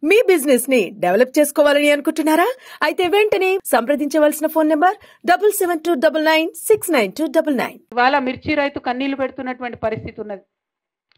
మీ business ని develop చేసుకోవాలని అనుకుంటున్నారా? అయితే వెంటనే సంప్రదించవలసిన ఫోన్ నంబర్ 7729969299. ఇవాళ మిర్చి రైతు కన్నీళ్లు పెడుతున్నటువంటి పరిస్థితి ఉన్నది.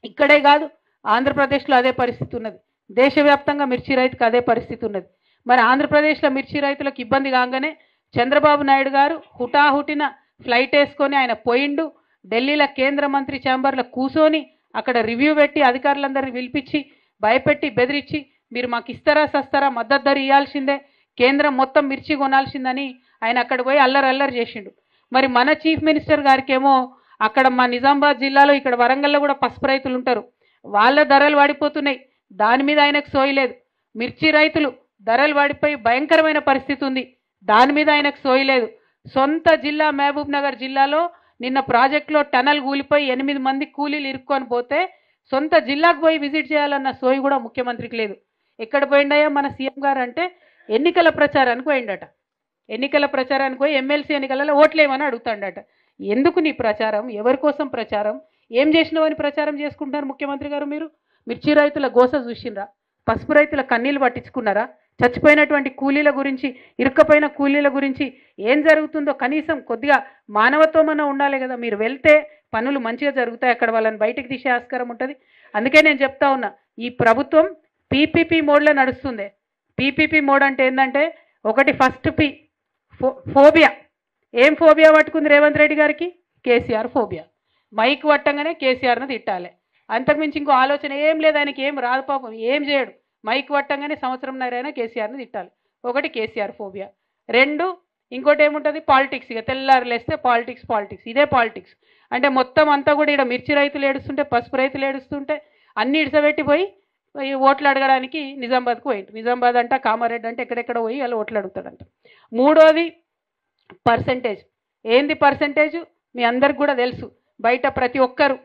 ఇక్కడే కాదు, ఆంధ్రప్రదేశ్లో అదే పరిస్థితి ఉన్నది. దేశవ్యాప్తంగా మిర్చి రైతుకు అదే పరిస్థితి ఉన్నది. మరి ఆంధ్రప్రదేశ్లో మిర్చి రైతులకు ఇబ్బంది కాగానే చంద్రబాబు నాయుడు గారు హుటాహుటిన ఫ్లైట్ వేసుకొని ఆయన పోయిండు. ఢిల్లీలో కేంద్ర మంత్రి ఛాంబర్లో కూర్చొని అక్కడ రివ్యూ పెట్టి అధికారులందరినీ పిలిపించి భయపెట్టి బెదిరించి మీరు మాకు ఇస్తారా సస్తారా, మద్దతు ధర ఇవ్వాల్సిందే, కేంద్రం మొత్తం మిర్చి కొనాల్సిందని ఆయన అక్కడ పోయి అల్లరి చేసిండు. మరి మన చీఫ్ మినిస్టర్ గారికేమో అక్కడ మా నిజామాబాద్ జిల్లాలో ఇక్కడ వరంగల్లో కూడా పసుపు రైతులు ఉంటారు, వాళ్ళ ధరలు పడిపోతున్నాయి, దాని మీద ఆయనకు సోయలేదు. మిర్చి రైతులు ధరలు పడిపోయి భయంకరమైన పరిస్థితి ఉంది, దాని మీద ఆయనకు సోయలేదు. సొంత జిల్లా మహబూబ్ నగర్ జిల్లాలో నిన్న ప్రాజెక్టులో టనల్ కూలిపోయి 8 మంది కూలీలు ఇరుక్కొని పోతే సొంత జిల్లాకు పోయి విజిట్ చేయాలన్న సోయి కూడా ముఖ్యమంత్రికి లేదు. ఎక్కడ పోయిండయా మన సీఎం గారు అంటే ఎన్నికల ప్రచారానికి పోయిండట. ఎన్నికల ప్రచారానికి పోయి ఎమ్మెల్సీ ఎన్నికలలో ఓట్లేమని అడుగుతాడట. ఎందుకు నీ ప్రచారం, ఎవరి కోసం ప్రచారం, ఏం చేసినావని ప్రచారం చేసుకుంటున్నారు ముఖ్యమంత్రి గారు? మీరు మిర్చి రైతుల గోస చూసిండ్రా? పసుపు రైతుల కన్నీళ్ళు పట్టించుకున్నారా? చచ్చిపోయినటువంటి కూలీల గురించి, ఇరుక్కపోయిన కూలీల గురించి ఏం జరుగుతుందో కనీసం కొద్దిగా మానవత్వమన్నా ఉండాలి కదా. మీరు వెళ్తే పనులు మంచిగా జరుగుతాయి, అక్కడ వాళ్ళని బయటికి తీసే ఆస్కారం ఉంటుంది. అందుకే నేను చెప్తా ఉన్నా, ఈ ప్రభుత్వం పీపీపీ మోడ్లో నడుస్తుంది. పీపీపీ మోడ్ అంటే ఏంటంటే, ఒకటి ఫస్ట్ పి ఫోబియా. ఏం ఫోబియా పట్టుకుంది రేవంత్ రెడ్డి గారికి? కేసీఆర్ ఫోబియా. మైక్ పట్టంగానే కేసీఆర్ను తిట్టాలి, అంతకుమించి ఇంకో ఆలోచన ఏం లేదు. ఆయనకి ఏం రాదు పాపం, ఏం చేయడు. మైక్ పట్టంగానే సంవత్సరంన్నరైనా కేసీఆర్ని తిట్టాలి. ఒకటి కేసీఆర్ ఫోబియా. 2 ఇంకోటి ఏముంటుంది? పాలిటిక్స్. ఇక తెల్లారు లేస్తే పాలిటిక్స్, ఇదే పాలిటిక్స్. అంటే మొత్తం అంతా కూడా ఇక్కడ మిర్చి రైతులు ఏడుస్తుంటే, పసుపు రైతులు ఏడుస్తుంటే అన్ని ఇడిసబెట్టిపోయి ఓట్లు అడగడానికి నిజామాబాద్కు పోయింది. నిజామాబాద్ అంట, కామారెడ్డి అంటే ఎక్కడెక్కడ పోయి వాళ్ళు ఓట్లు అడుగుతాడంట. 3వది పర్సంటేజ్. ఏంది పర్సంటేజ్? మీ అందరికి కూడా తెలుసు. బయట ప్రతి ఒక్కరు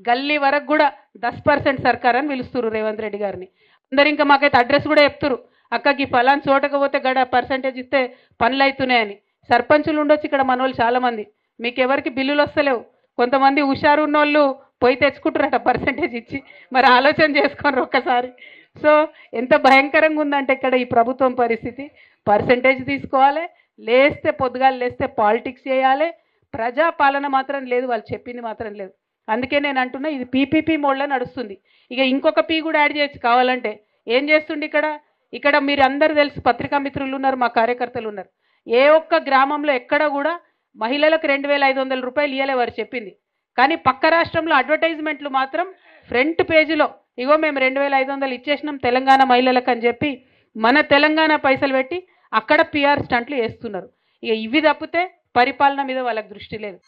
గల్లీ వరకు కూడా 10% సర్కార్ అని పిలుస్తున్నారు రేవంత్ రెడ్డి గారిని. అందరు ఇంకా మాకైతే అడ్రస్ కూడా చెప్తున్నారు, అక్కకి ఫలాన్ చోటకపోతే గడ పర్సంటేజ్ ఇస్తే పనులు అవుతున్నాయని. సర్పంచులు ఉండొచ్చు ఇక్కడ మన వాళ్ళు చాలామంది, మీకు ఎవరికి బిల్లులు వస్తలేవు. కొంతమంది హుషారు ఉన్నోళ్ళు పోయి తెచ్చుకుంటారట పర్సంటేజ్ ఇచ్చి. మరి ఆలోచన చేసుకోండి ఒక్కసారి. సో ఎంత భయంకరంగా ఉందంటే ఇక్కడ ఈ ప్రభుత్వం పరిస్థితి. పర్సంటేజ్ తీసుకోవాలి, లేస్తే పొద్దుగాలు లేస్తే పాలిటిక్స్ చేయాలి, ప్రజాపాలన మాత్రం లేదు, వాళ్ళు చెప్పింది మాత్రం లేదు. అందుకే నేను అంటున్నా, ఇది పీపీపీ మోడ్లో నడుస్తుంది. ఇక ఇంకొక పీ కూడా యాడ్ చేయొచ్చు కావాలంటే. ఏం చేస్తుండే ఇక్కడ మీరు అందరు తెలుసు, పత్రికా మిత్రులు ఉన్నారు, మా కార్యకర్తలు ఉన్నారు. ఏ ఒక్క గ్రామంలో ఎక్కడ కూడా మహిళలకు 2500 రూపాయలు ఇవ్వలే వారు చెప్పింది. కానీ పక్క రాష్ట్రంలో అడ్వర్టైజ్మెంట్లు మాత్రం ఫ్రంట్ పేజీలో ఇగో మేము 2500 ఇచ్చేసినాం తెలంగాణ మహిళలకు అని చెప్పి మన తెలంగాణ పైసలు పెట్టి అక్కడ పిఆర్ స్టంట్లు వేస్తున్నారు. ఇక ఇవి తప్పితే పరిపాలన మీద వాళ్ళకి దృష్టి లేదు.